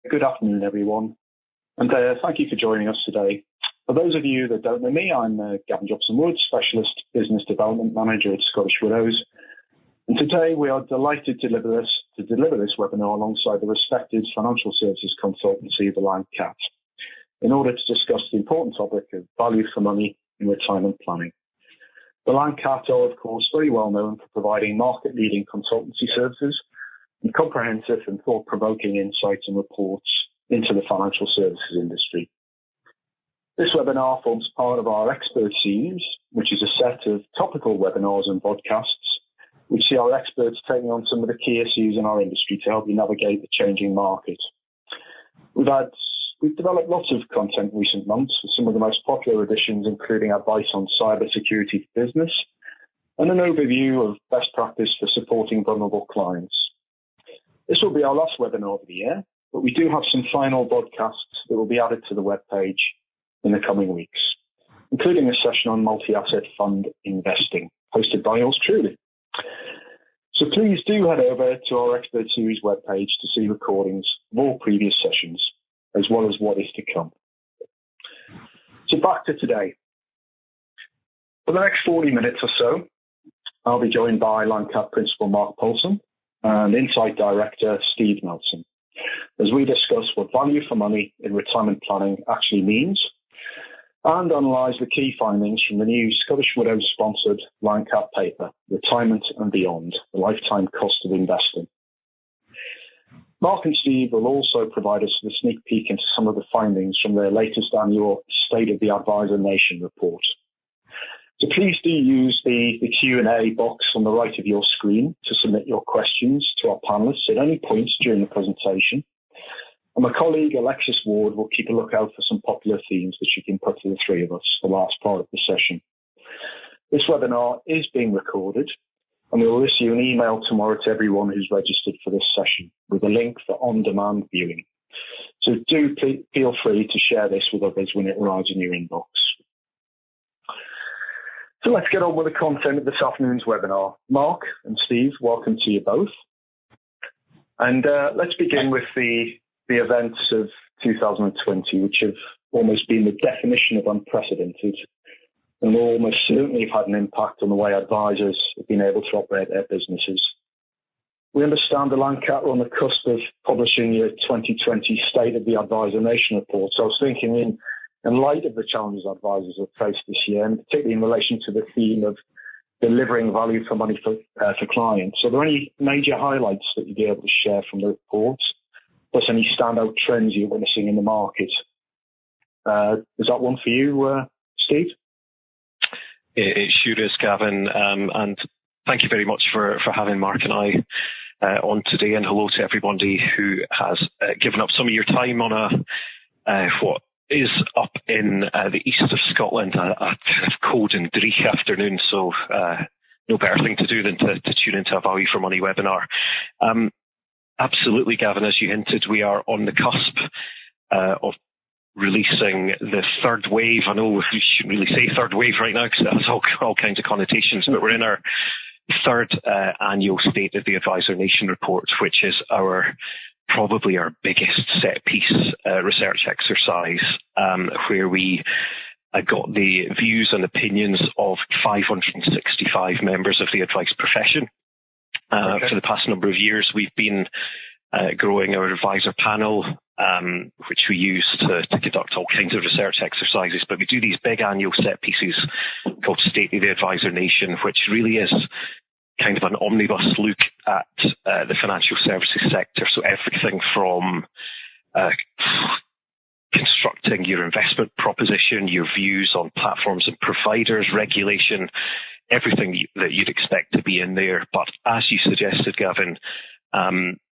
Good afternoon, everyone, and thank you for joining us today. For those of you that don't know me, I'm Gavin Jobson-Wood, Specialist Business Development Manager at Scottish Widows, and today we are delighted to deliver this webinar alongside the respected financial services consultancy, the Lion Cat, in order to discuss the important topic of value for money in retirement planning. The Lion Cat are, of course, very well known for providing market-leading consultancy services and comprehensive and thought-provoking insights and reports into the financial services industry. This webinar forms part of our expert series, which is a set of topical webinars and podcasts, which see our experts taking on some of the key issues in our industry to help you navigate the changing market. We've developed lots of content in recent months for some of the most popular editions, including advice on cybersecurity for business and an overview of best practice for supporting vulnerable clients. This will be our last webinar of the year, but we do have some final podcasts that will be added to the webpage in the coming weeks, including a session on multi-asset fund investing, hosted by yours truly. So please do head over to our Expert Series webpage to see recordings of all previous sessions, as well as what is to come. So back to today. For the next 40 minutes or so, I'll be joined by Lion Cat Principal Mark Paulson and Insight Director Steve Nelson, as we discuss what value for money in retirement planning actually means and analyse the key findings from the new Scottish Widows-sponsored Lion Cat paper, Retirement and Beyond, the Lifetime Cost of Investing. Mark and Steve will also provide us with a sneak peek into some of the findings from their latest annual State of the Advisor Nation report. So please do use the Q&A box on the right of your screen to submit your questions to our panelists at any point during the presentation. And my colleague Alexis Ward will keep a lookout for some popular themes that she can put to the three of us for the last part of the session. This webinar is being recorded, and we will issue an email tomorrow to everyone who's registered for this session with a link for on-demand viewing. So do feel free to share this with others when it arrives in your inbox. So let's get on with the content of this afternoon's webinar. Mark and Steve, welcome to you both. And let's begin with the events of 2020, which have almost been the definition of unprecedented and will almost certainly have had an impact on the way advisors have been able to operate their businesses. We understand the Lion Cat are on the cusp of publishing your 2020 State of the Advisor Nation report. So I was thinking in light of the challenges advisors have faced this year, and particularly in relation to the theme of delivering value for money for clients, are there any major highlights that you'd be able to share from the report, plus any standout trends you're witnessing in the market? Is that one for you, Steve? It sure is, Gavin, and thank you very much for having Mark and I on today, and hello to everybody who has given up some of your time on what is up in the east of Scotland, a kind of cold and dreary afternoon, so no better thing to do than to tune into a value for money webinar. Absolutely, Gavin, as you hinted, we are on the cusp of releasing the third wave. I know we shouldn't really say third wave right now because it has all kinds of connotations, but we're in our third annual State of the Advisor Nation report, which is probably our biggest set piece research exercise, where we got the views and opinions of 565 members of the advice profession. For the past number of years, we've been growing our advisor panel, which we use to conduct all kinds of research exercises. But we do these big annual set pieces called State of the Advisor Nation, which really is kind of an omnibus look at the financial services sector. So everything from constructing your investment proposition, your views on platforms and providers, regulation, everything that you'd expect to be in there. But as you suggested, Gavin,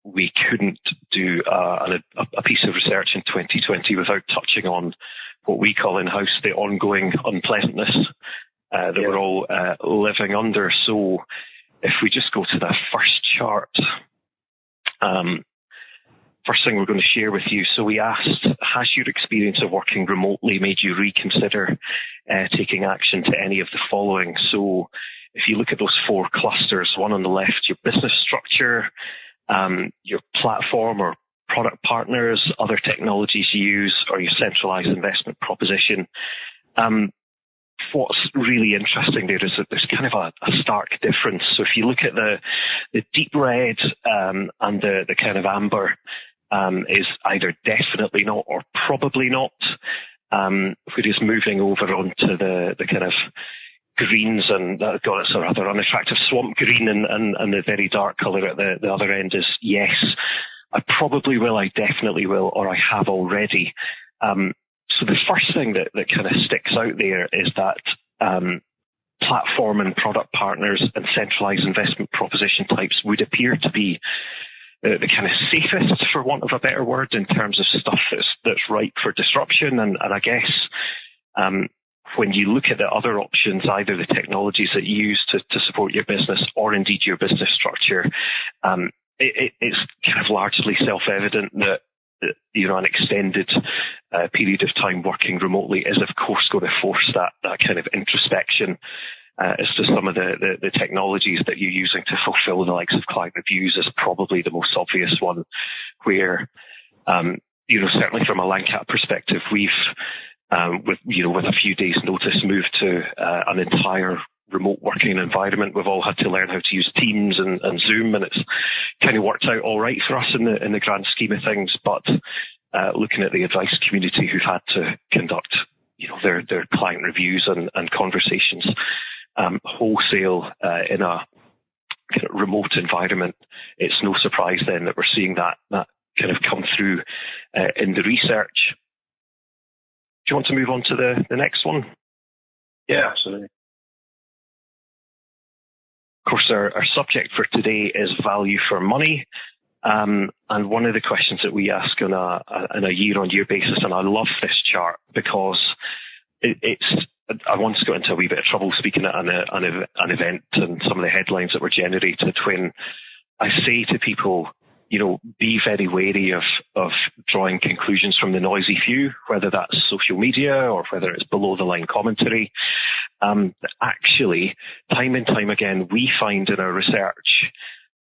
we couldn't do a piece of research in 2020 without touching on what we call in-house the ongoing unpleasantness that we're all living under. So if we just go to that first chart, first thing we're going to share with you. So we asked, has your experience of working remotely made you reconsider taking action to any of the following? So if you look at those four clusters, one on the left, your business structure, your platform or product partners, other technologies you use, or your centralized investment proposition. What's really interesting there is that there's kind of a stark difference. So if you look at the deep red and the kind of amber is either definitely not or probably not. Whereas moving over onto the kind of greens and that got a sort of rather unattractive swamp green and the very dark colour at the other end is yes, I probably will, I definitely will, or I have already. So the first thing that kind of sticks out there is that platform and product partners and centralized investment proposition types would appear to be the kind of safest, for want of a better word, in terms of stuff that's ripe for disruption. And I guess when you look at the other options, either the technologies that you use to support your business or indeed your business structure, it's kind of largely self-evident that an extended period of time working remotely is, of course, going to force that kind of introspection as to some of the technologies that you're using to fulfill the likes of client reviews is probably the most obvious one, where, certainly from a Landcat perspective, we've, with a few days' notice, moved to an entire remote working environment. We've all had to learn how to use Teams and Zoom, and it's kind of worked out all right for us in the grand scheme of things. But looking at the advice community who've had to conduct, their client reviews and conversations wholesale in a kind of remote environment, it's no surprise then that we're seeing that kind of come through in the research. Do you want to move on to the next one? Yeah, absolutely. Of course, our subject for today is value for money. And one of the questions that we ask on a year-on-year basis, and I love this chart because I once got into a wee bit of trouble speaking at an event and some of the headlines that were generated when I say to people, be very wary of drawing conclusions from the noisy few, whether that's social media or whether it's below the line commentary. Actually, time and time again, we find in our research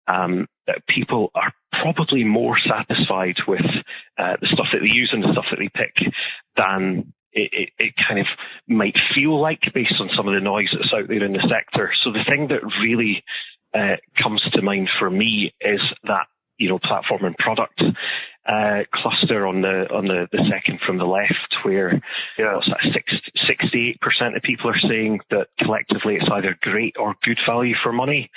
that people are probably more satisfied with the stuff that they use and the stuff that they pick than it kind of might feel like based on some of the noise that's out there in the sector. So the thing that really comes to mind for me is that platform and product cluster on the second from the left, where 68% of people are saying that collectively it's either great or good value for money.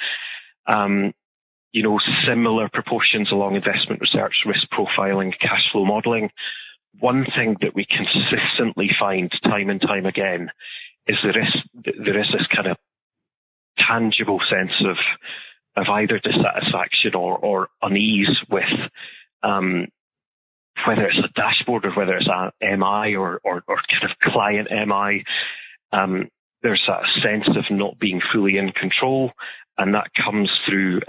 Similar proportions along investment research, risk profiling, cash flow modeling. One thing that we consistently find time and time again is there is this kind of tangible sense of either dissatisfaction or unease with whether it's a dashboard or whether it's a MI or kind of client MI. There's that sense of not being fully in control, and that comes through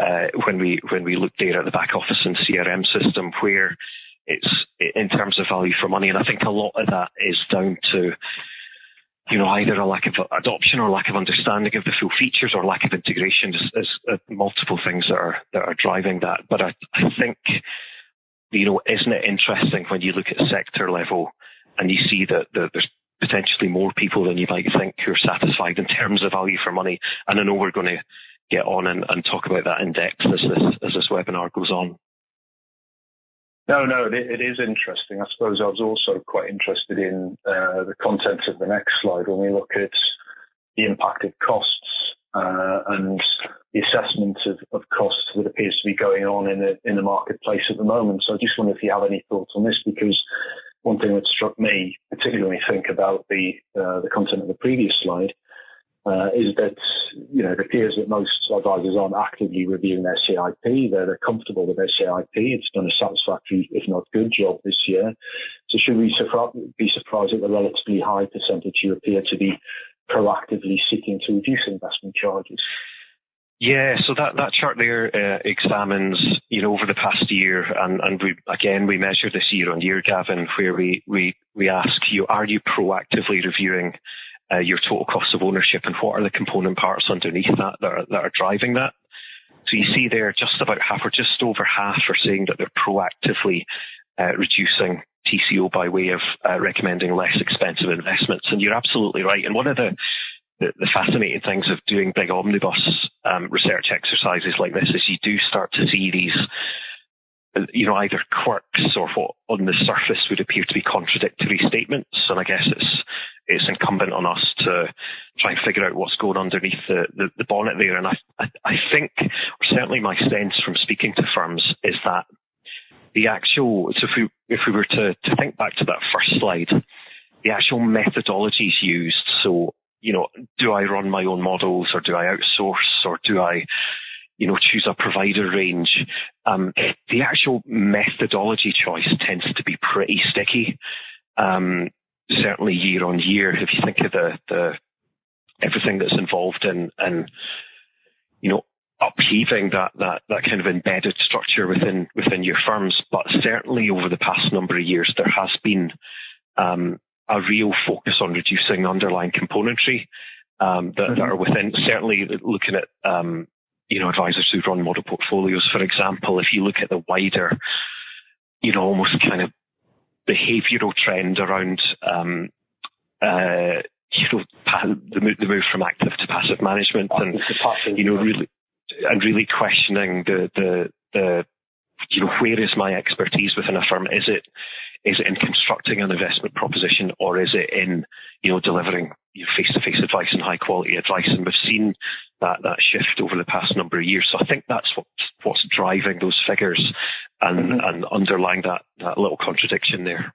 when we look there at the back office and CRM system, where it's in terms of value for money. And I think a lot of that is down to either a lack of adoption or lack of understanding of the full features or lack of integration. There's multiple things that are driving that. But I think, isn't it interesting when you look at sector level and you see that there's potentially more people than you might think who are satisfied in terms of value for money? And I know we're going to get on and talk about that in depth as this webinar goes on. No, it is interesting. I suppose I was also quite interested in the content of the next slide when we look at the impact of costs and the assessment of costs that appears to be going on in the marketplace at the moment. So I just wonder if you have any thoughts on this, because one thing that struck me, particularly when you think about the content of the previous slide, is that it appears that most advisors aren't actively reviewing their CIP. They're comfortable with their CIP. It's done a satisfactory, if not good, job this year. So should we be surprised at the relatively high percentage who appear to be proactively seeking to reduce investment charges? Yeah, so that chart there examines, over the past year, and we measure this year on year, Gavin, where we ask you, are you proactively reviewing your total cost of ownership, and what are the component parts underneath that are driving that? So you see there just about half, or just over half, are saying that they're proactively reducing TCO by way of recommending less expensive investments. And you're absolutely right. And one of the fascinating things of doing big omnibus research exercises like this is you do start to see these, either quirks or what on the surface would appear to be contradictory statements. And I guess it's incumbent on us to try and figure out what's going underneath the bonnet there. And I think, or certainly my sense from speaking to firms, is that the actual, so if we were to think back to that first slide, the actual methodologies used, so, do I run my own models, or do I outsource, or do I, choose a provider range? The actual methodology choice tends to be pretty sticky, certainly year on year. If you think of the everything that's involved in upheaving that kind of embedded structure within your firms, but certainly over the past number of years, there has been a real focus on reducing underlying componentry that are within. Certainly, looking at advisors who run model portfolios, for example, if you look at the wider, almost kind of behavioural trend around the move from active to passive management, and really questioning the where is my expertise within a firm? Is it in constructing an investment proposition, or is it in delivering face-to-face advice and high quality advice? And we've seen that shift over the past number of years. So I think that's what's driving those figures and underlying that little contradiction there.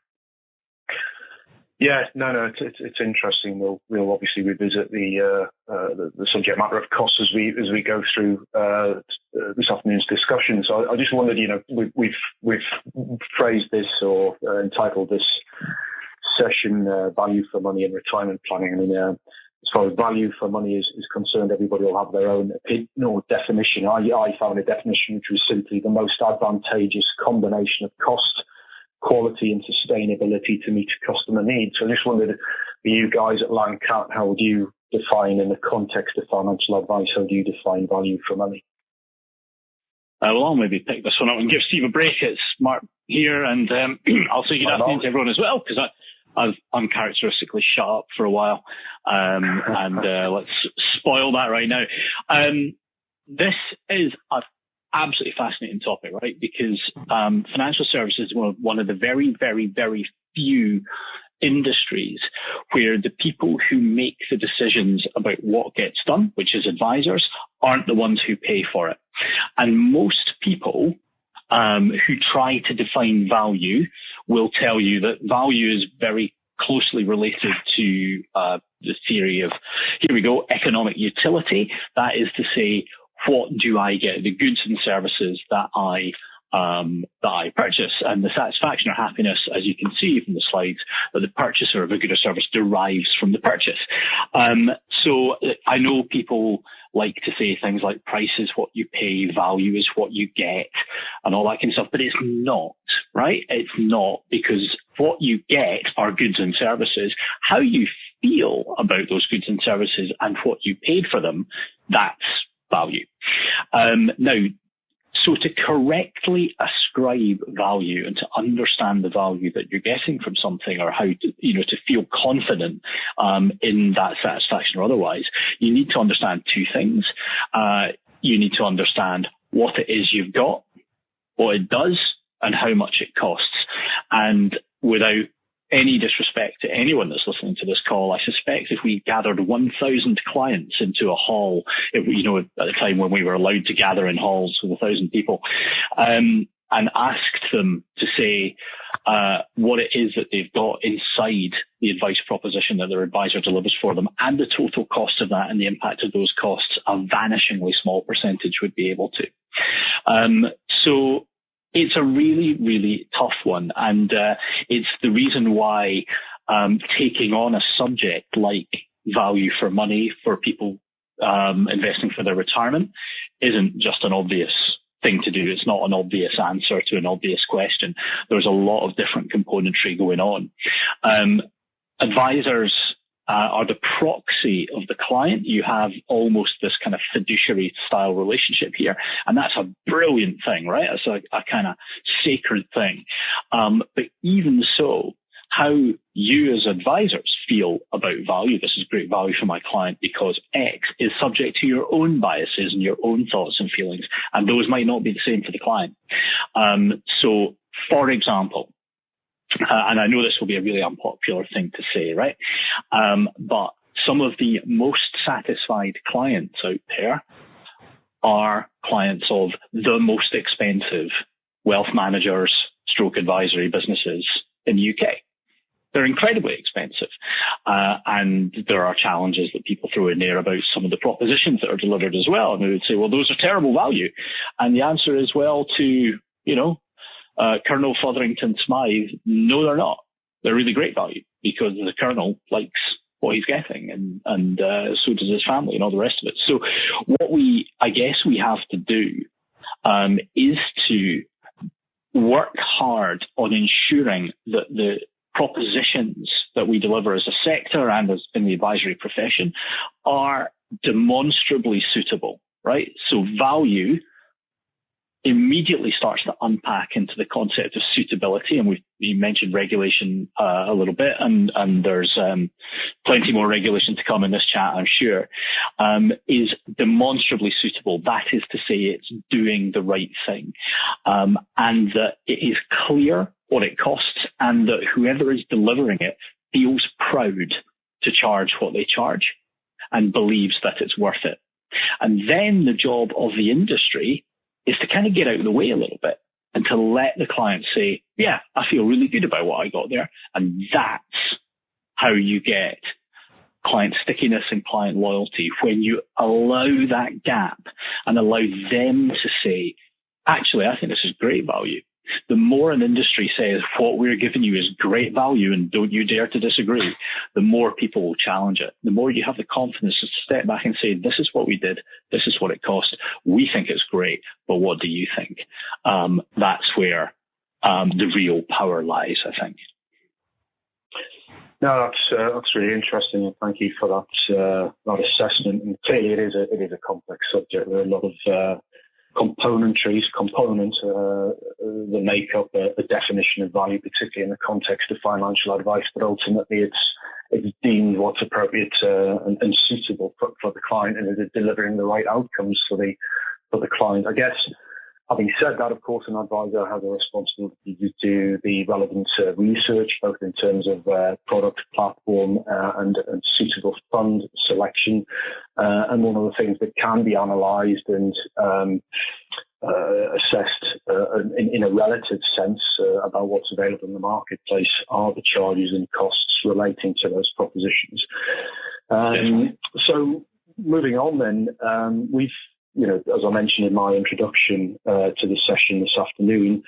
Yeah, no, it's interesting. We'll obviously revisit the subject matter of costs as we go through this afternoon's discussion. So I just wondered, we've phrased this or entitled this session "Value for Money and Retirement Planning." I mean, as far as value for money is concerned, everybody will have their own opinion or definition. I found a definition which was simply the most advantageous combination of cost, quality and sustainability to meet customer needs. So I just wondered, for you guys at Langcat, how would you define, in the context of financial advice, how do you define value for money? Well, I'll maybe pick this one up and give Steve a break. It's Mark here, and I'll say good afternoon to everyone as well, because I've uncharacteristically shut up for a while, and let's spoil that right now. This is a absolutely fascinating topic, right? Because financial services is one of the very, very, very few industries where the people who make the decisions about what gets done, which is advisors, aren't the ones who pay for it. And most people who try to define value will tell you that value is very closely related to the theory of, here we go, economic utility. That is to say, what do I get? The goods and services that I purchase, and the satisfaction or happiness, as you can see from the slides, that the purchaser of a good or service derives from the purchase. So I know people like to say things like price is what you pay, value is what you get, and all that kind of stuff, but it's not, right? It's not, because what you get are goods and services. How you feel about those goods and services and what you paid for them, that's value. Now, so to correctly ascribe value and to understand the value that you're getting from something, or how to feel confident in that satisfaction or otherwise, you need to understand two things. You need to understand what it is you've got, what it does, and how much it costs. And without any disrespect to anyone that's listening to this call, I suspect if we gathered 1,000 clients into a hall, at the time when we were allowed to gather in halls with 1,000 people, and asked them to say what it is that they've got inside the advice proposition that their advisor delivers for them, and the total cost of that and the impact of those costs, a vanishingly small percentage would be able to. So it's a really, really tough one. And it's the reason why taking on a subject like value for money for people investing for their retirement isn't just an obvious thing to do. It's not an obvious answer to an obvious question. There's a lot of different componentry going on. Advisors are the proxy of the client. You have almost this kind of fiduciary style relationship here. And that's a brilliant thing, right? It's a kind of sacred thing. But even so, how you as advisors feel about value, this is great value for my client because X, is subject to your own biases and your own thoughts and feelings. And those might not be the same for the client. So, for example, and I know this will be a really unpopular thing to say, right? But some of the most satisfied clients out there are clients of the most expensive wealth managers, stroke advisory businesses in the UK. They're incredibly expensive. And there are challenges that people throw in there about some of the propositions that are delivered as well. And they would say, well, those are terrible value. And the answer is, well, to, Colonel Fotherington Smythe, no, they're not. They're really great value because the Colonel likes what he's getting and so does his family and all the rest of it. So what I guess we have to do is to work hard on ensuring that the propositions that we deliver as a sector and as in the advisory profession are demonstrably suitable, right? So value immediately starts to unpack into the concept of suitability, and we mentioned regulation a little bit, and there's plenty more regulation to come in this chat, I'm sure, is demonstrably suitable. That is to say, it's doing the right thing, and that it is clear what it costs, and that whoever is delivering it feels proud to charge what they charge and believes that it's worth it. And then the job of the industry is to kind of get out of the way a little bit and to let the client say, yeah, I feel really good about what I got there. And that's how you get client stickiness and client loyalty, when you allow that gap and allow them to say, actually, I think this is great value. The more an industry says what we're giving you is great value and don't you dare to disagree, the more people will challenge it. The more you have the confidence to step back and say, this is what we did, this is what it cost, we think it's great, but what do you think? That's where the real power lies, I think. No, that's really interesting, and thank you for that assessment. And clearly, it is a complex subject. There are a lot of components that make up a definition of value, particularly in the context of financial advice. But ultimately, it's deemed what's appropriate and suitable for the client, and is it delivering the right outcomes for the client. I guess, having said that, of course, an advisor has a responsibility to do the relevant research, both in terms of product, platform, and suitable fund selection. And one of the things that can be analysed and assessed in a relative sense about what's available in the marketplace are the charges and costs relating to those propositions. So moving on then, we've, as I mentioned in my introduction to the session this afternoon,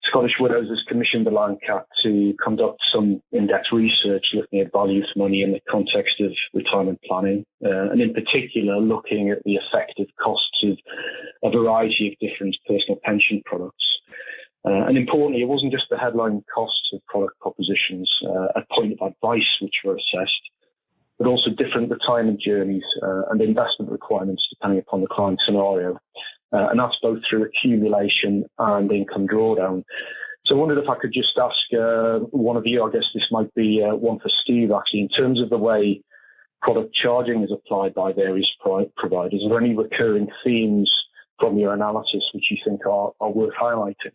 Scottish Widows has commissioned the LANCAT to conduct some in-depth research looking at value for money in the context of retirement planning, and in particular looking at the effective costs of a variety of different personal pension products. And importantly, it wasn't just the headline costs of product propositions at point of advice which were assessed, but also different retirement journeys and investment requirements depending upon the client scenario. And that's both through accumulation and income drawdown. So I wondered if I could just ask one of you, I guess this might be one for Steve actually, in terms of the way product charging is applied by various providers. Are there any recurring themes from your analysis which you think are worth highlighting?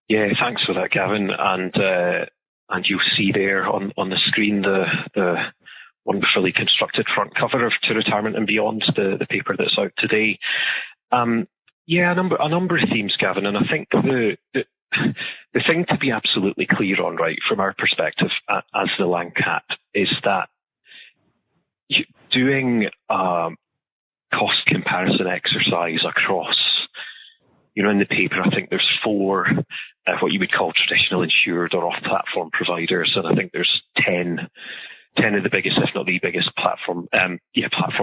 Yeah, thanks for that, Gavin. And you'll see there on the screen the wonderfully constructed front cover of To Retirement and Beyond, the paper that's out today. Yeah, a number of themes, Gavin, and I think the thing to be absolutely clear on, right, from our perspective as the LANCAT, is that doing a cost comparison exercise across, in the paper, I think there's 4 what you would call traditional insured or off-platform providers, and I think there's 10 of the biggest, if not the biggest, platform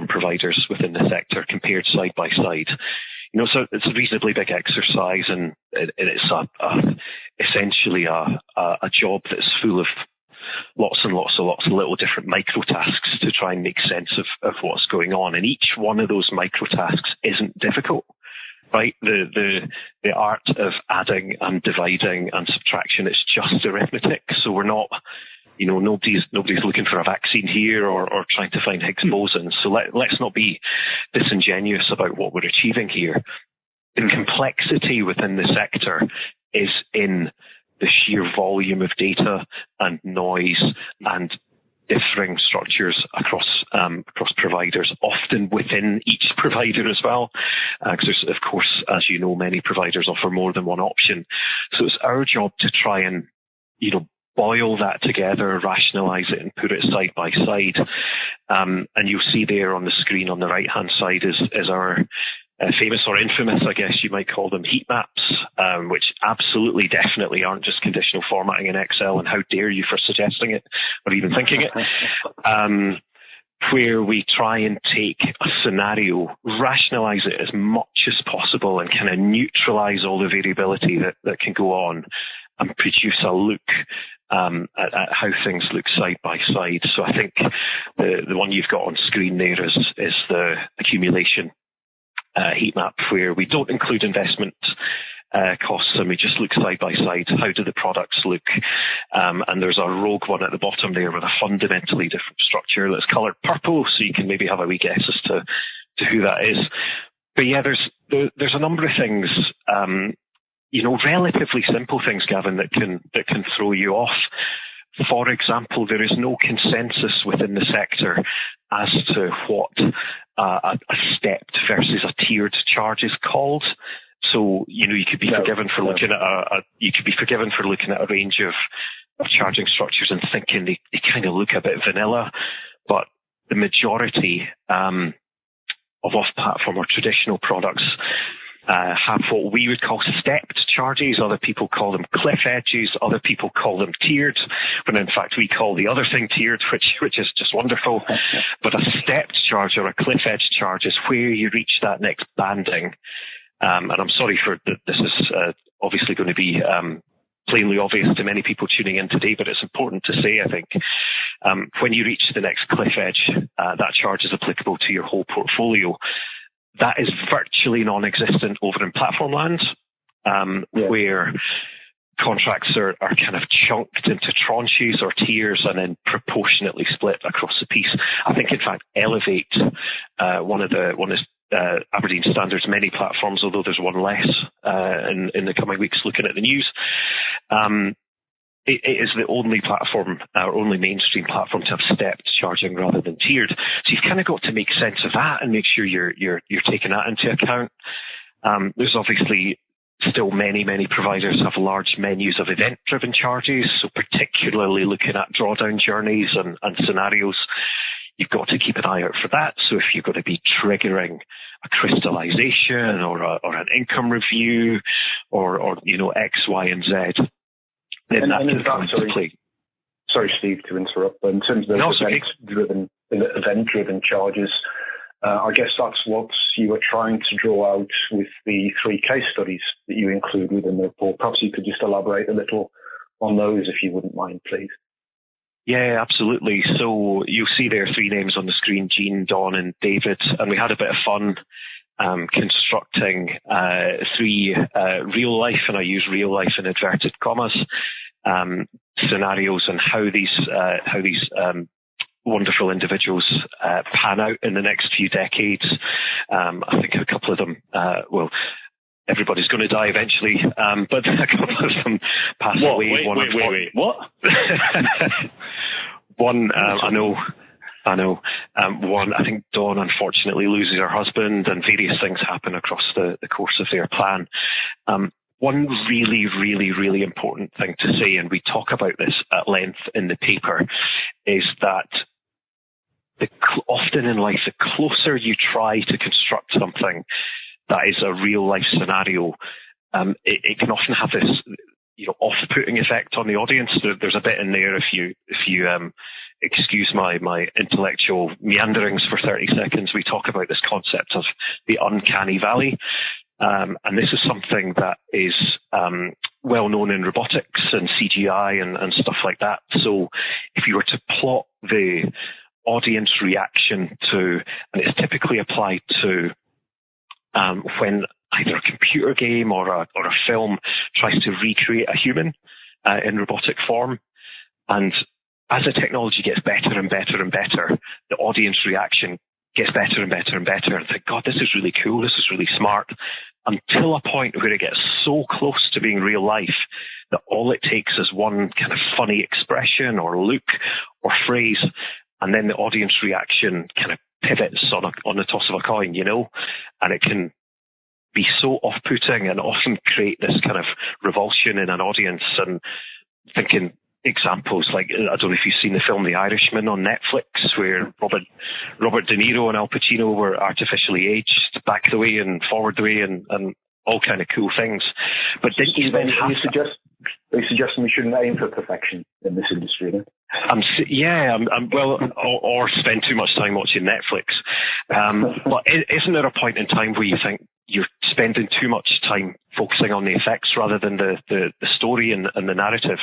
providers within the sector compared side by side. So it's a reasonably big exercise, and it's essentially a job that's full of lots and lots of little different micro tasks to try and make sense of what's going on. And each one of those micro tasks isn't difficult, right? The art of adding and dividing and subtraction, it's just arithmetic. So we're not, nobody's looking for a vaccine here or trying to find Higgs boson. So let's not be disingenuous about what we're achieving here. The complexity within the sector is in the sheer volume of data and noise and differing structures across providers, often within each provider as well. Because there's, of course, as you know, many providers offer more than one option. So it's our job to try and, boil that together, rationalize it, and put it side by side. And you'll see there on the screen on the right-hand side is our famous or infamous, I guess you might call them, heat maps, which absolutely, definitely aren't just conditional formatting in Excel, and how dare you for suggesting it or even thinking it, where we try and take a scenario, rationalize it as much as possible, and kind of neutralize all the variability that can go on, and produce a look at how things look side by side. So I think the one you've got on screen there is the accumulation heat map, where we don't include investment costs, and we just look side by side. How do the products look? And there's a rogue one at the bottom there with a fundamentally different structure that's coloured purple, so you can maybe have a wee guess as to who that is. But yeah, there's a number of things, relatively simple things, Gavin, that can throw you off. For example, there is no consensus within the sector as to what a stepped versus a tiered charge is called. So, you could be forgiven for looking at a range of charging structures and thinking they kind of look a bit vanilla, but the majority of off-platform or traditional products have what we would call stepped charges. Other people call them cliff edges. Other people call them tiered, when in fact we call the other thing tiered, which is just wonderful. But a stepped charge or a cliff edge charge is where you reach that next banding. And I'm sorry for this is obviously going to be plainly obvious to many people tuning in today, but it's important to say, I think, when you reach the next cliff edge, that charge is applicable to your whole portfolio. That is virtually non-existent over in platform land, where contracts are kind of chunked into tranches or tiers and then proportionately split across the piece. I think, in fact, Elevate, one of Aberdeen Standard's many platforms, although there's one less in the coming weeks looking at the news. It is the only platform, or only mainstream platform, to have stepped charging rather than tiered. So you've kind of got to make sense of that and make sure you're taking that into account. There's obviously still many providers have large menus of event-driven charges, so particularly looking at drawdown journeys and scenarios, you've got to keep an eye out for that. So if you're going to be triggering a crystallization or an income review or X, Y, and Z, then that could come into play. Sorry, Steve, to interrupt, but in terms of those event-driven charges, I guess that's what you were trying to draw out with the 3 case studies that you include within the report. Perhaps you could just elaborate a little on those, if you wouldn't mind, please. Yeah, absolutely. So you'll see there 3 names on the screen, Jean, Dawn, and David, and we had a bit of fun constructing 3 real life, and I use real life in inverted commas, scenarios and how these wonderful individuals pan out in the next few decades. I think a couple of them, everybody's going to die eventually, but a couple of them pass away. Wait, what? One, I know. One, I think Dawn unfortunately loses her husband, and various things happen across the course of their plan. One really, really, really important thing to say, and we talk about this at length in the paper, is that often in life, the closer you try to construct something that is a real life scenario, it can often have this off-putting effect on the audience. There's a bit in there, if you excuse my intellectual meanderings for 30 seconds, we talk about this concept of the uncanny valley. And this is something that is well known in robotics and CGI and stuff like that. So if you were to plot the audience reaction to, and it's typically applied to when either a computer game or a film tries to recreate a human in robotic form. And as the technology gets better and better and better, the audience reaction gets better and better and better. And think, God, this is really cool. This is really smart. Until a point where it gets so close to being real life that all it takes is one kind of funny expression or look or phrase, and then the audience reaction kind of pivots on the toss of a coin, and it can be so off-putting and often create this kind of revulsion in an audience. And thinking examples like, I don't know if you've seen the film The Irishman on Netflix, where Robert De Niro and Al Pacino were artificially aged back the way and forward the way and all kind of cool things. But didn't you then have Are you suggesting we shouldn't aim for perfection in this industry then? Or spend too much time watching Netflix. But isn't there a point in time where you think you're spending too much time focusing on the effects rather than the story and the narrative?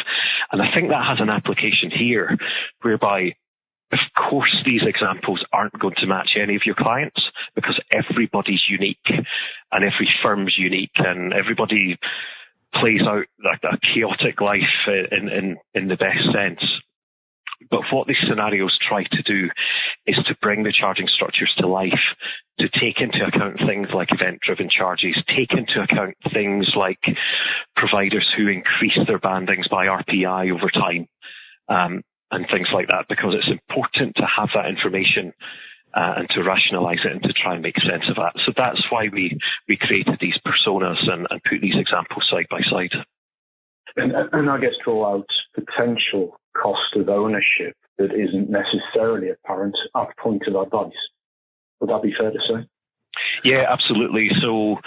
And I think that has an application here, whereby, of course, these examples aren't going to match any of your clients because everybody's unique and every firm's unique and everybody plays out like a chaotic life in the best sense. But what these scenarios try to do is to bring the charging structures to life, to take into account things like event-driven charges, take into account things like providers who increase their bandings by RPI over time, and things like that, because it's important to have that information and to rationalize it and to try and make sense of that. So that's why we created these personas and put these examples side by side. And I guess draw out potential cost of ownership that isn't necessarily apparent at point of advice. Would that be fair to say? Yeah, absolutely. So,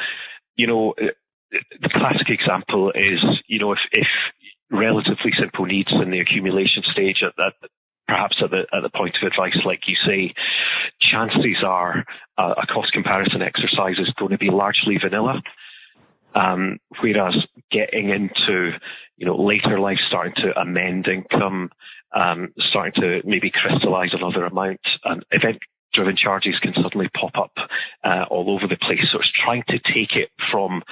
the classic example is, if relatively simple needs in the accumulation stage perhaps at the point of advice, like you say, chances are a cost comparison exercise is going to be largely vanilla. Whereas getting into, later life, starting to amend income, starting to maybe crystallize another amount, and event-driven charges can suddenly pop up all over the place. So it's trying to take it from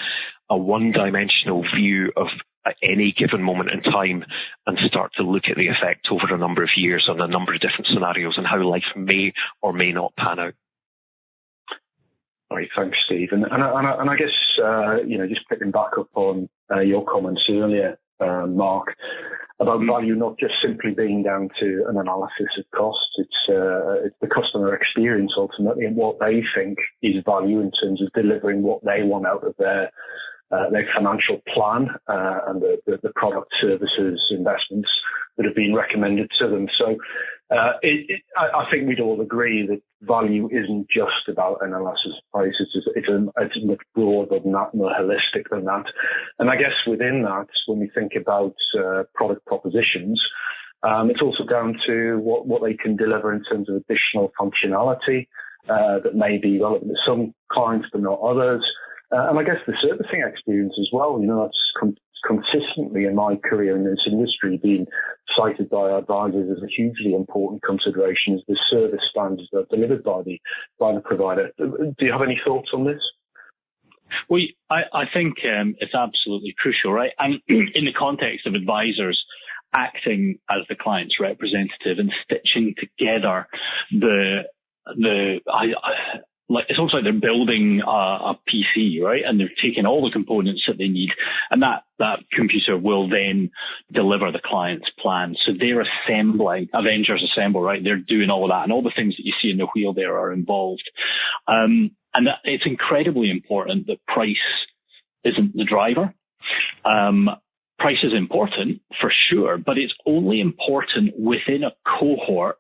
a one-dimensional view of at any given moment in time and start to look at the effect over a number of years on a number of different scenarios and how life may or may not pan out. All right, thanks, Steve. And I guess, just picking back up on your comments earlier, Mark, about value not just simply being down to an analysis of costs. It's the customer experience ultimately and what they think is value in terms of delivering what they want out of their financial plan and the product, services, investments that have been recommended to them. So I think we'd all agree that value isn't just about analysis of prices. It's much broader than that, more holistic than that. And I guess within that, when we think about product propositions, it's also down to what they can deliver in terms of additional functionality that may be relevant to some clients but not others. And I guess the servicing experience as well, that's consistently in my career in this industry been cited by advisors as a hugely important consideration is the service standards that are delivered by the provider. Do you have any thoughts on this? Well, I think it's absolutely crucial, right? And in the context of advisors acting as the client's representative and stitching together it's almost like they're building a PC, right? And they're taking all the components that they need, and that computer will then deliver the client's plan. So they're assembling, Avengers assemble, right? They're doing all of that, and all the things that you see in the wheel there are involved. And it's incredibly important that price isn't the driver. Price is important for sure, but it's only important within a cohort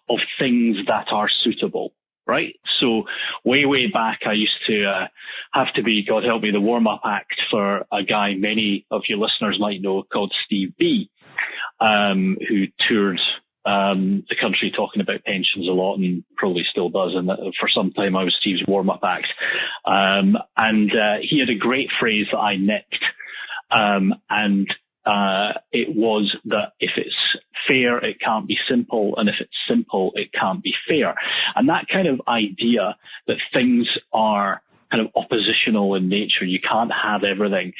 of things that are suitable. Right. So way back, I used to have to be, God help me, the warm-up act for a guy many of your listeners might know called Steve B, who toured the country talking about pensions a lot and probably still does. And for some time, I was Steve's warm-up act. And he had a great phrase that I nicked. And it was that if it's fair, it can't be simple, and if it's simple, it can't be fair. And that kind of idea that things are kind of oppositional in nature, you can't have everything,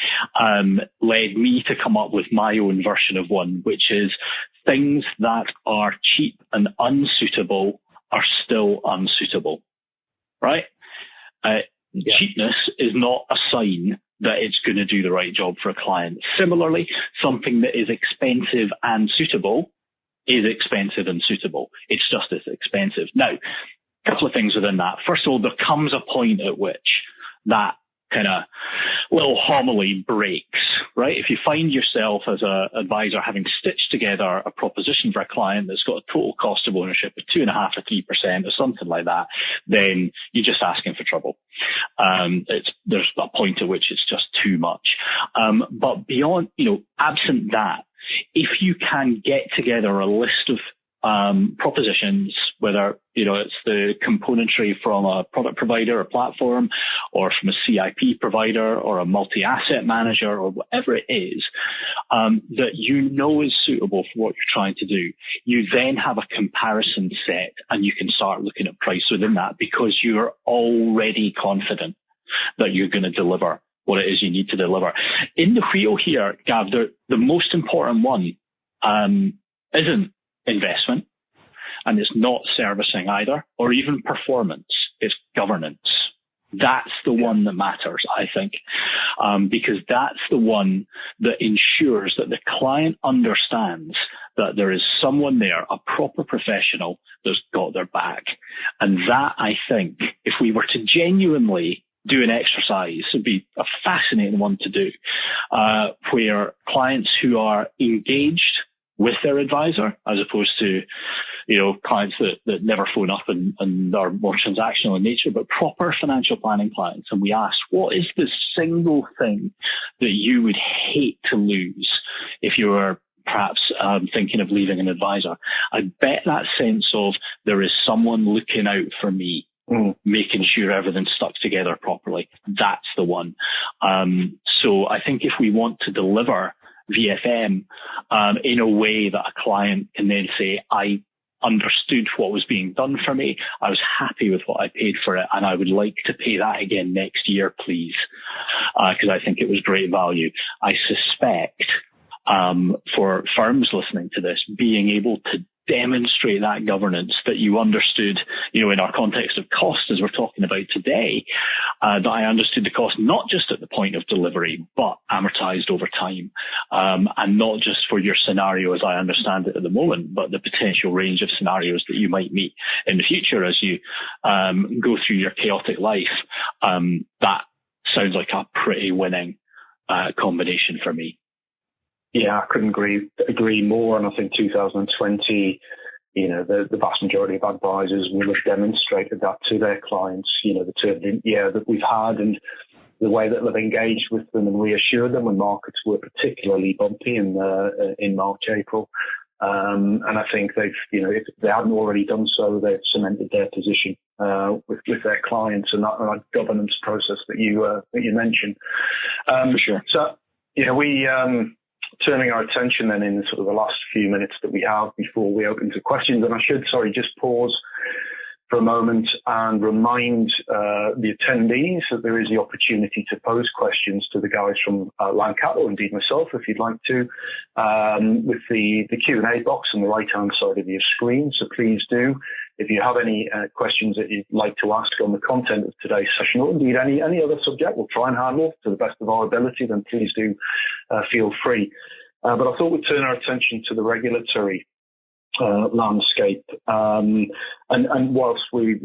led me to come up with my own version of one, which is things that are cheap and unsuitable are still unsuitable, right? Cheapness is not a sign that it's going to do the right job for a client. Similarly, something that is expensive and suitable is expensive and suitable. It's just as expensive. Now, a couple of things within that. First of all, there comes a point at which that kind of little homily breaks, right? If you find yourself as an advisor having stitched together a proposition for a client that's got a total cost of ownership of 2.5% or 3% or something like that, then you're just asking for trouble. There's a point at which it's just too much. But beyond, absent that, if you can get together a list of propositions, whether it's the componentry from a product provider or platform, or from a CIP provider or a multi-asset manager, or whatever it is, that is suitable for what you're trying to do, you then have a comparison set, and you can start looking at price within that, because you're already confident that you're going to deliver what it is you need to deliver. In the wheel here, Gav, the most important one isn't investment, and it's not servicing either, or even performance. It's governance. That's the one that matters, I think, because that's the one that ensures that the client understands that there is someone there, a proper professional, that's got their back. And that, I think, if we were to genuinely do an exercise, would be a fascinating one to do, where clients who are engaged with their advisor, as opposed to, clients that never phone up and are more transactional in nature, but proper financial planning clients. And we ask, what is the single thing that you would hate to lose if you were perhaps thinking of leaving an advisor? I bet that sense of there is someone looking out for me, making sure everything's stuck together properly. That's the one. So I think if we want to deliver VFM in a way that a client can then say, I understood what was being done for me, I was happy with what I paid for it, and I would like to pay that again next year, please, because I think it was great value. I suspect for firms listening to this, being able to demonstrate that governance that you understood, in our context of cost, as we're talking about today, that I understood the cost not just at the point of delivery, but amortized over time, and not just for your scenario as I understand it at the moment, but the potential range of scenarios that you might meet in the future as you go through your chaotic life. That sounds like a pretty winning combination for me. Yeah, I couldn't agree more. And I think 2020, the vast majority of advisors will have demonstrated that to their clients, the turbulent year that we've had and the way that they've engaged with them and reassured them when markets were particularly bumpy in March, April. And I think they've, if they hadn't already done so, they've cemented their position with their clients and that governance process that you mentioned. For sure. So, we turning our attention then in sort of the last few minutes that we have before we open to questions. And I should, just pause for a moment and remind the attendees that there is the opportunity to pose questions to the guys from Land Capital, indeed myself, if you'd like to, with the Q&A box on the right-hand side of your screen. So please do. If you have any questions that you'd like to ask on the content of today's session, or indeed any other subject we'll try and handle to the best of our ability, then please do feel free. But I thought we'd turn our attention to the regulatory landscape. And whilst we've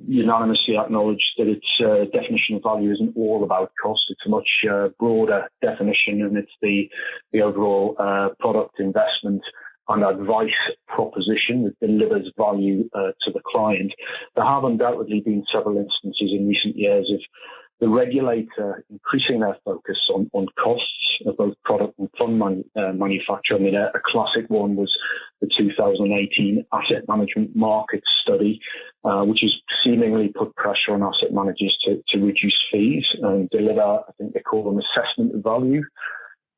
unanimously acknowledged that its definition of value isn't all about cost, it's a much broader definition, and it's the overall product investment and advice proposition that delivers value to the client. There have undoubtedly been several instances in recent years of the regulator increasing their focus on costs of both product and fund manufacture. I mean, a classic one was the 2018 Asset Management Market Study, which has seemingly put pressure on asset managers to reduce fees and deliver, I think they call them assessment of value,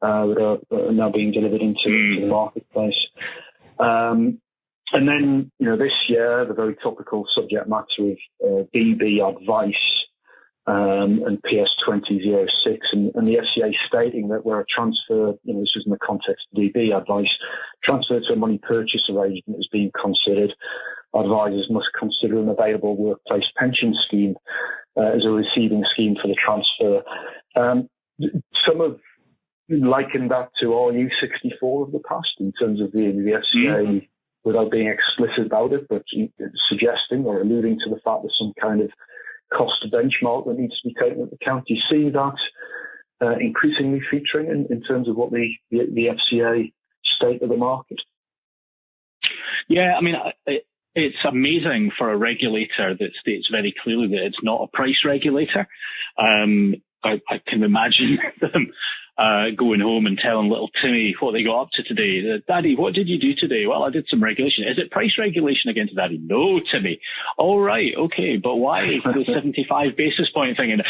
that are now being delivered into the marketplace. And then, this year, the very topical subject matter of DB advice and PS 2006 and the FCA stating that where a transfer, this was in the context of DB advice, transfer to a money purchase arrangement is being considered. Advisors must consider an available workplace pension scheme as a receiving scheme for the transfer. Some have likened that to RU64 of the past in terms of the FCA, without being explicit about it, but suggesting or alluding to the fact that some kind of cost benchmark that needs to be taken into account. Do you see that increasingly featuring in terms of what the FCA state of the market? Yeah, I mean, it's amazing for a regulator that states very clearly that it's not a price regulator. I can imagine them going home and telling little Timmy what they got up to today. Daddy, what did you do today? Well, I did some regulation. Is it price regulation again to Daddy? No, Timmy. All right, okay, but why the 75 basis point thing? And,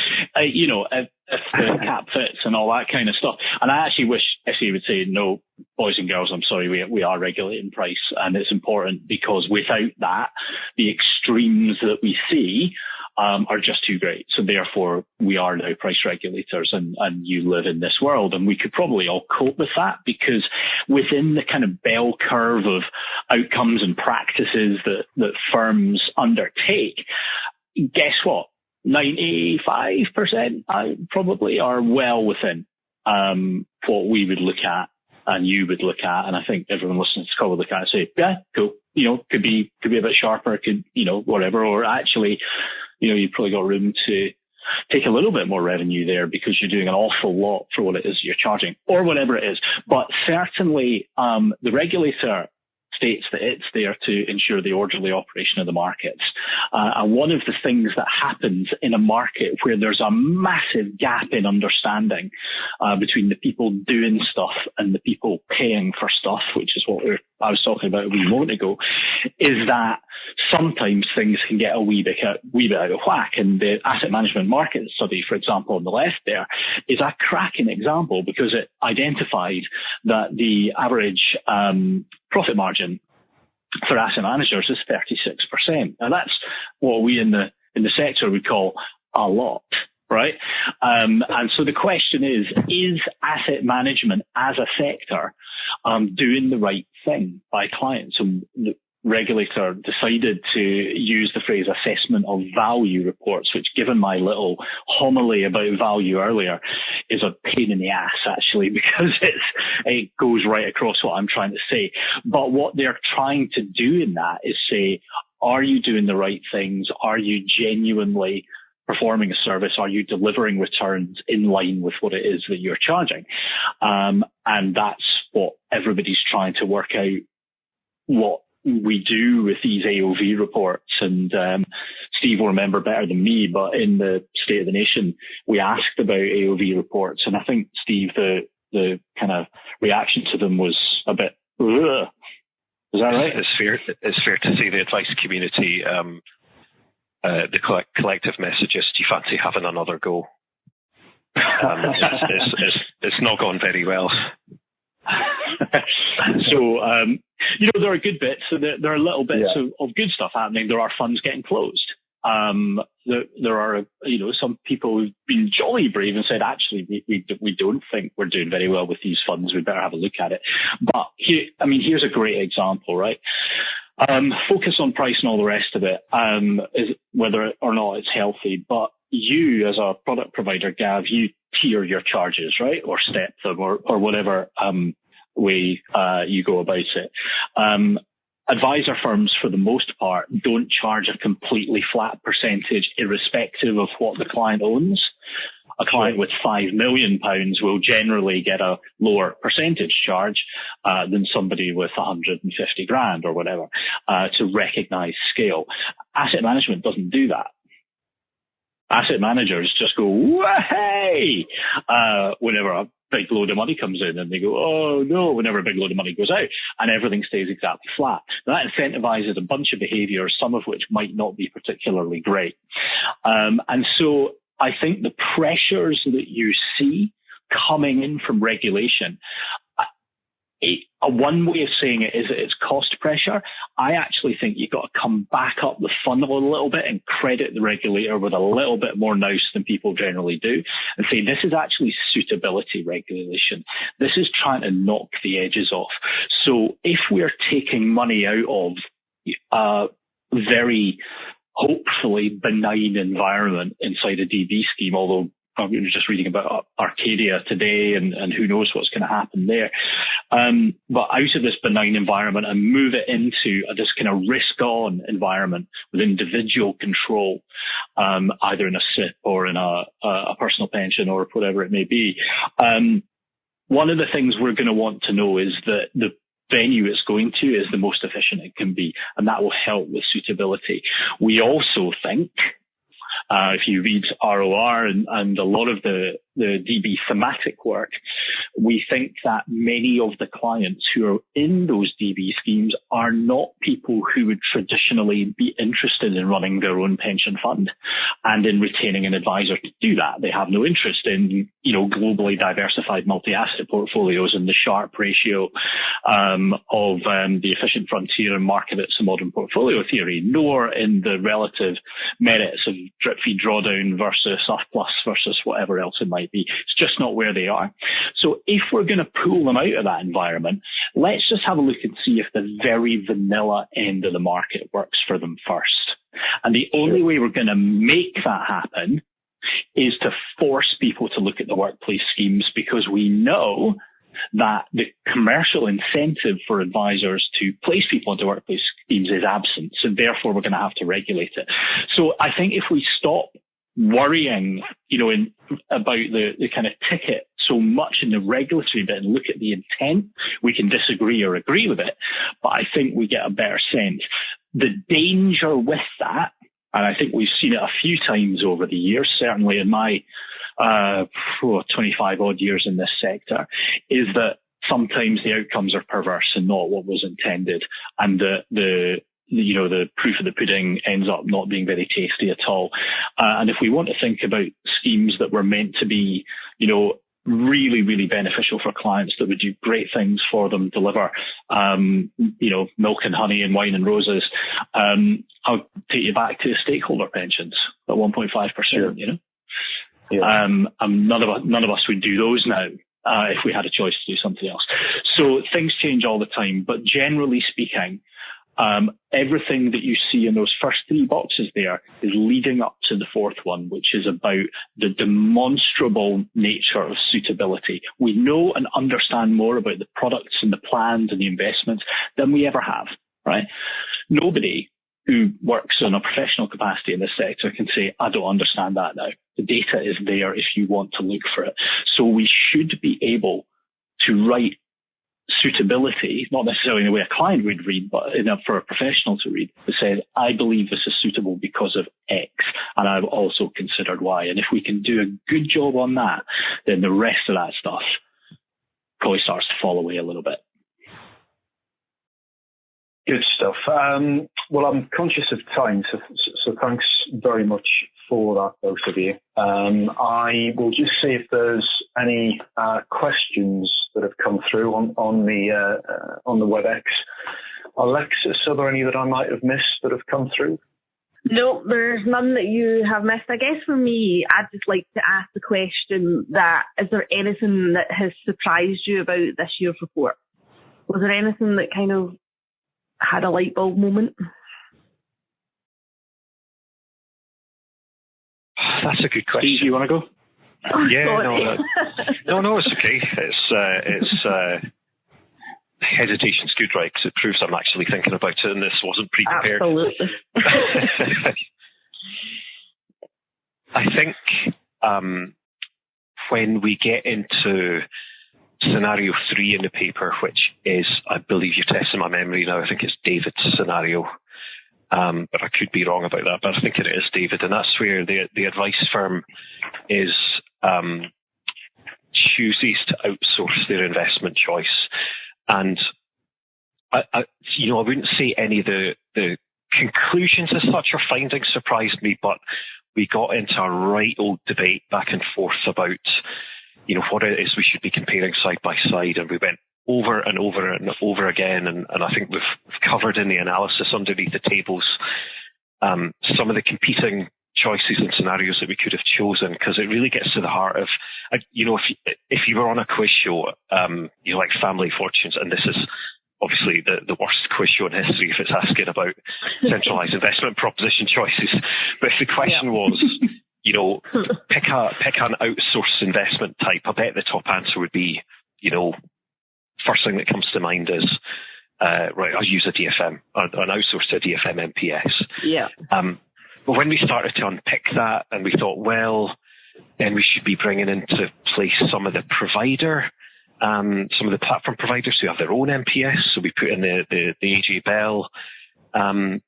if the cap fits and all that kind of stuff. And I actually wish FCA would say, no, boys and girls, I'm sorry, we are regulating price. And it's important because without that, the extremes that we see are just too great. So therefore, we are now price regulators and you live in this world. And we could probably all cope with that because within the kind of bell curve of outcomes and practices that firms undertake, guess what? 95% probably are well within what we would look at and you would look at. And I think everyone listening to this call would look at it and say, yeah, cool. Could be a bit sharper, whatever. Or actually, you've probably got room to take a little bit more revenue there because you're doing an awful lot for what it is you're charging or whatever it is. But certainly the regulator states that it's there to ensure the orderly operation of the markets. And one of the things that happens in a market where there's a massive gap in understanding between the people doing stuff and the people paying for stuff, which is what I was talking about a wee moment ago, is that sometimes things can get a wee bit out of whack. And the asset management market study, for example, on the left there, is a cracking example because it identified that the average profit margin for asset managers is 36%. Now that's what we in the sector would call a lot, right? And so the question is asset management as a sector doing the right thing by clients? And the regulator decided to use the phrase assessment of value reports, which, given my little homily about value earlier, is a pain in the ass, actually, because it goes right across what I'm trying to say. But what they're trying to do in that is say, are you doing the right things? Are you genuinely performing a service? Are you delivering returns in line with what it is that you're charging? And that's what everybody's trying to work out what we do with these AOV reports. And Steve will remember better than me, but in the State of the Nation, we asked about AOV reports. And I think, Steve, the kind of reaction to them was a bit, ugh. Is that right? It's fair to say the advice community, the collective message is, do you fancy having another go? It's not gone very well. So, there are good bits. So there are little bits of good stuff happening. There are funds getting closed. There are, some people who've been jolly brave and said, actually, we don't think we're doing very well with these funds. We better have a look at it. But here's a great example, right? Focus on price and all the rest of it, is whether or not it's healthy. But you, as a product provider, Gav, you tier your charges, right? Or step them or whatever way you go about it. Advisor firms, for the most part, don't charge a completely flat percentage irrespective of what the client owns. A client with £5 million will generally get a lower percentage charge than somebody with 150 grand or whatever to recognize scale. Asset management doesn't do that. Asset managers just go, hey, whenever big load of money comes in and they go, oh no, whenever a big load of money goes out, and everything stays exactly flat. That incentivizes a bunch of behaviors, some of which might not be particularly great. And so I think the pressures that you see coming in from regulation, one way of saying it is that it's cost pressure. I actually think you've got to come back up the funnel a little bit and credit the regulator with a little bit more nous than people generally do, and say this is actually suitability regulation. This is trying to knock the edges off. So if we're taking money out of a very hopefully benign environment inside a DB scheme, although I was just reading about Arcadia today and who knows what's going to happen there. But out of this benign environment and move it into this kind of risk-on environment with individual control, either in a SIP or in a personal pension or whatever it may be. One of the things we're going to want to know is that the venue it's going to is the most efficient it can be, and that will help with suitability. We also think, if you read ROR and a lot of the DB thematic work, we think that many of the clients who are in those DB schemes are not people who would traditionally be interested in running their own pension fund and in retaining an advisor to do that. They have no interest in, globally diversified multi-asset portfolios and the Sharpe ratio of the efficient frontier and market it's a modern portfolio theory, nor in the relative merits of drip feed drawdown versus surplus versus whatever else it might be. It's just not where they are. So if we're going to pull them out of that environment, let's just have a look and see if the very vanilla end of the market works for them first. And the only way we're going to make that happen is to force people to look at the workplace schemes, because we know that the commercial incentive for advisors to place people into workplace schemes is absent. So therefore, we're going to have to regulate it. So I think if we stop worrying, about the kind of ticket so much in the regulatory bit and look at the intent, we can disagree or agree with it, but I think we get a better sense. The danger with that, and I think we've seen it a few times over the years, certainly in my 25 odd years in this sector, is that sometimes the outcomes are perverse and not what was intended, and the proof of the pudding ends up not being very tasty at all. And if we want to think about schemes that were meant to be, really, really beneficial for clients, that would do great things for them, deliver, milk and honey and wine and roses, I'll take you back to stakeholder pensions at 1.5%, Sure. Yeah. None of us would do those now if we had a choice to do something else. So things change all the time, but generally speaking, everything that you see in those first three boxes there is leading up to the fourth one, which is about the demonstrable nature of suitability. We know and understand more about the products and the plans and the investments than we ever have, right? Nobody who works in a professional capacity in this sector can say, I don't understand that now. The data is there if you want to look for it. So we should be able to write suitability, not necessarily in the way a client would read, but for a professional to read, that says, I believe this is suitable because of X, and I've also considered Y. And if we can do a good job on that, then the rest of that stuff probably starts to fall away a little bit. Good stuff. Well, I'm conscious of time, so thanks very much for that, both of you. I will just see if there's any questions that have come through on the WebEx. Alexis, are there any that I might have missed that have come through? No, there's none that you have missed. I guess for me, I'd just like to ask the question that, is there anything that has surprised you about this year's report? Was there anything that kind of had a light bulb moment? That's a good question. Do you want to go? Yeah, no, it's okay. It's hesitation's good, right? Because it proves I'm actually thinking about it, and this wasn't pre-prepared. Absolutely. I think when we get into scenario 3 in the paper, which is, I believe you're testing my memory now, I think it's David's scenario. But I could be wrong about that, but I think it is David. And that's where the advice firm is chooses to outsource their investment choice. And I wouldn't say any of the conclusions as such or findings surprised me, but we got into a right old debate back and forth about, what it is we should be comparing side by side. And we went over and over and over again. And I think we've covered in the analysis underneath the tables some of the competing choices and scenarios that we could have chosen, because it really gets to the heart of, if you were on a quiz show, like Family Fortunes, and this is obviously the worst quiz show in history if it's asking about centralized investment proposition choices. But if the question was, pick an outsourced investment type, I bet the top answer would be, first thing that comes to mind is, right, I'll use a DFM, an outsourced to DFM MPS. Yeah. But when we started to unpick that, and we thought, well, then we should be bringing into place some of the platform providers who have their own MPS. So we put in the AJ Bell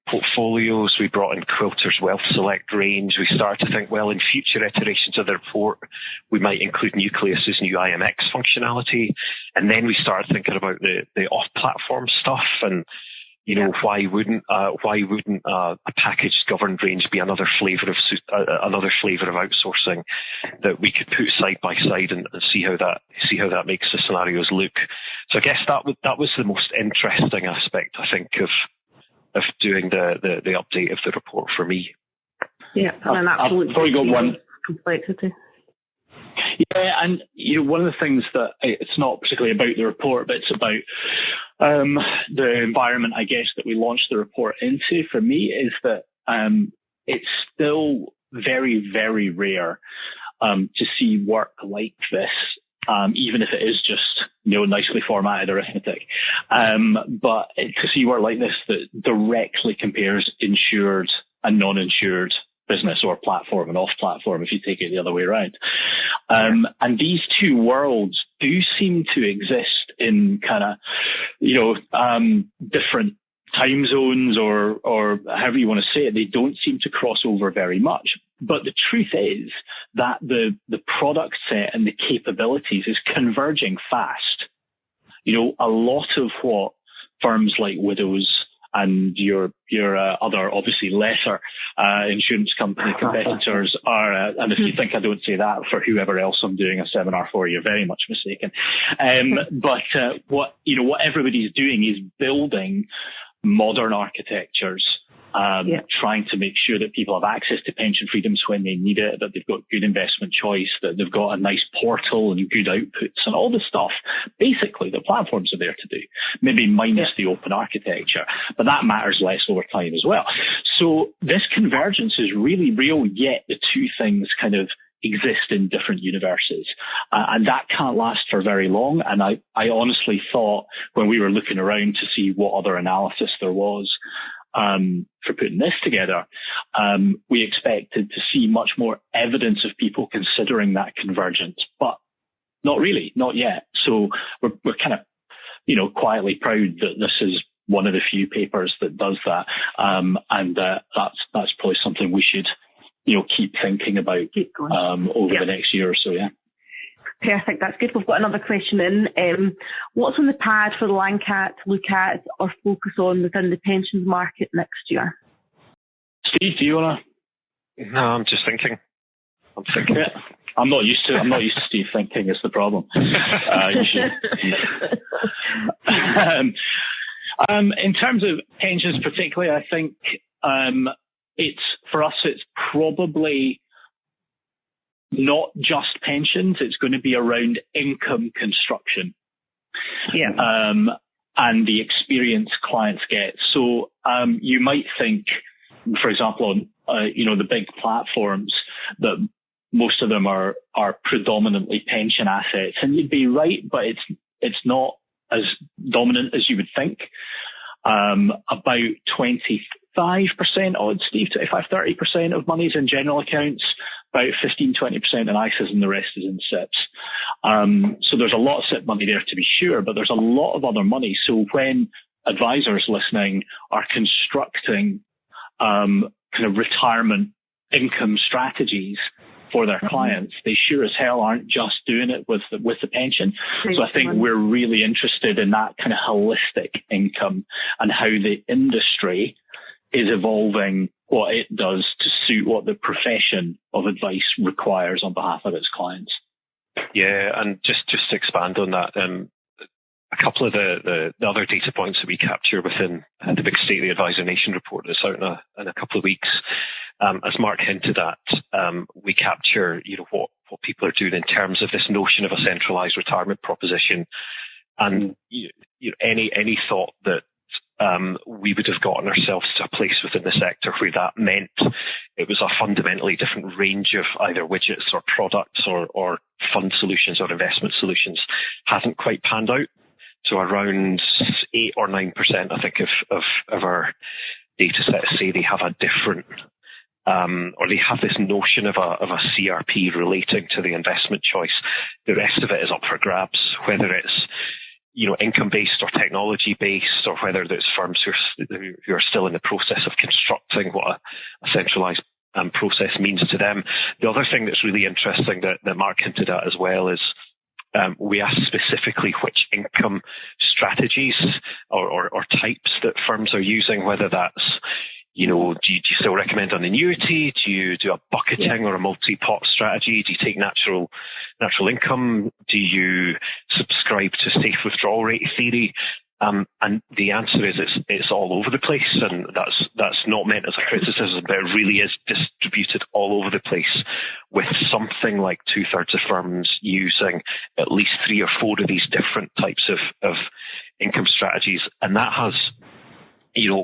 portfolios. We brought in Quilter's Wealth Select range. We started to think, well, in future iterations of the report, we might include Nucleus's new IMX functionality. And then we started thinking about the off-platform stuff, and why wouldn't a packaged governed range be another flavor of outsourcing that we could put side by side and see how that makes the scenarios look. So I guess that was the most interesting aspect, I think, of doing the update of the report for me. Yeah, and absolutely. I've got one complexity. Yeah, and one of the things that it's not particularly about the report, but it's about the environment, I guess, that we launched the report into. For me, is that it's still very, very rare to see work like this, even if it is just nicely formatted arithmetic. But to see work like this that directly compares insured and non-insured business or platform and off-platform, if you take it the other way around. And these two worlds do seem to exist in kind of, different time zones or however you want to say it. They don't seem to cross over very much. But the truth is that the product set and the capabilities is converging fast. A lot of what firms like Widows and your other, obviously lesser insurance company competitors are, and if you think I don't say that for whoever else I'm doing a seminar for, you're very much mistaken. But what everybody's doing is building modern architectures, trying to make sure that people have access to pension freedoms when they need it, that they've got good investment choice, that they've got a nice portal and good outputs and all the stuff. Basically, the platforms are there to do, maybe minus the open architecture, but that matters less over time as well. So this convergence is really real, yet the two things kind of exist in different universes. And that can't last for very long. And I honestly thought when we were looking around to see what other analysis there was, for putting this together, we expected to see much more evidence of people considering that convergence, but not really, not yet. So we're kind of, quietly proud that this is one of the few papers that does that. And that's probably something we should, keep thinking about, over the next year or so. Yeah. Perfect. That's good. We've got another question in. What's on the pad for the Lancat to look at or focus on within the pensions market next year? Steve, do you want to? No, I'm just thinking. Yeah. I'm not used to Steve thinking is the problem. In terms of pensions particularly, I think it's probably not just pensions. It's going to be around income construction. Yeah. And the experience clients get. So you might think, for example, on the big platforms, that most of them are predominantly pension assets, and you'd be right, but it's not as dominant as you would think. About 25% odd, Steve, 25-30% of money is in general accounts, about 15-20% in ISAs, and the rest is in SIPs. So there's a lot of SIP money there to be sure, but there's a lot of other money. So when advisors listening are constructing kind of retirement income strategies, for their clients, they sure as hell aren't just doing it with the pension. So I think we're really interested in that kind of holistic income and how the industry is evolving what it does to suit what the profession of advice requires on behalf of its clients. Yeah, and just to expand on that, a couple of the other data points that we capture within the big State of the Advisor Nation report that's out in a couple of weeks, as Mark hinted at, we capture what people are doing in terms of this notion of a centralised retirement proposition, and any thought that we would have gotten ourselves to a place within the sector where that meant it was a fundamentally different range of either widgets or products or fund solutions or investment solutions hasn't quite panned out. So around 8 or 9%, I think, of our data sets say they have a different, or they have this notion of a CRP relating to the investment choice. The rest of it is up for grabs, whether it's income-based or technology-based, or whether it's firms who are still in the process of constructing what a centralised process means to them. The other thing that's really interesting that Mark hinted at as well is we asked specifically which income strategies or types that firms are using, whether that's, do you still recommend an annuity? Do you do a bucketing or a multi-pot strategy? Do you take natural income? Do you subscribe to safe withdrawal rate theory? And the answer is it's all over the place, and that's not meant as a criticism, but it really is distributed all over the place, with something like 2/3 of firms using at least 3 or 4 of these different types of income strategies, and that has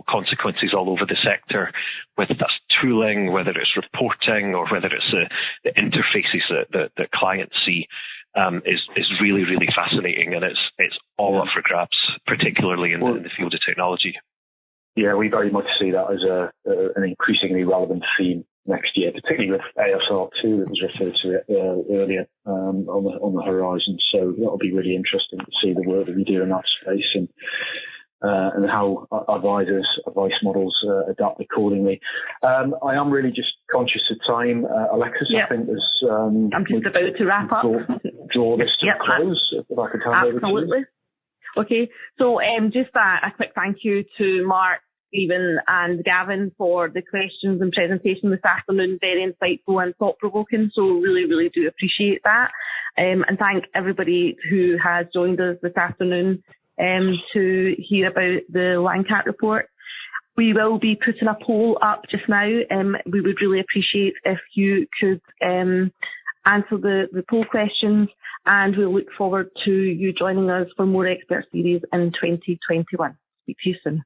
consequences all over the sector, whether that's tooling, whether it's reporting, or whether it's the interfaces that clients see. Is really, really fascinating, and it's all up for grabs, particularly in the field of technology. Yeah, we very much see that as an increasingly relevant theme next year, particularly with ASR2 that was referred to earlier on the horizon. So that'll be really interesting to see the work that we do in that space and how advice models adapt accordingly. I am really just conscious of time. Alexis, I think there's... I'm just about to wrap up. Draw this to a close, if I could hand over to you. Absolutely. Okay, so just a quick thank you to Mark, Stephen and Gavin for the questions and presentation this afternoon. Very insightful and thought-provoking, so really, really do appreciate that. And thank everybody who has joined us this afternoon to hear about the LANCAT report. We will be putting a poll up just now. We would really appreciate if you could answer the poll questions, and we'll look forward to you joining us for more expert series in 2021. Speak to you soon.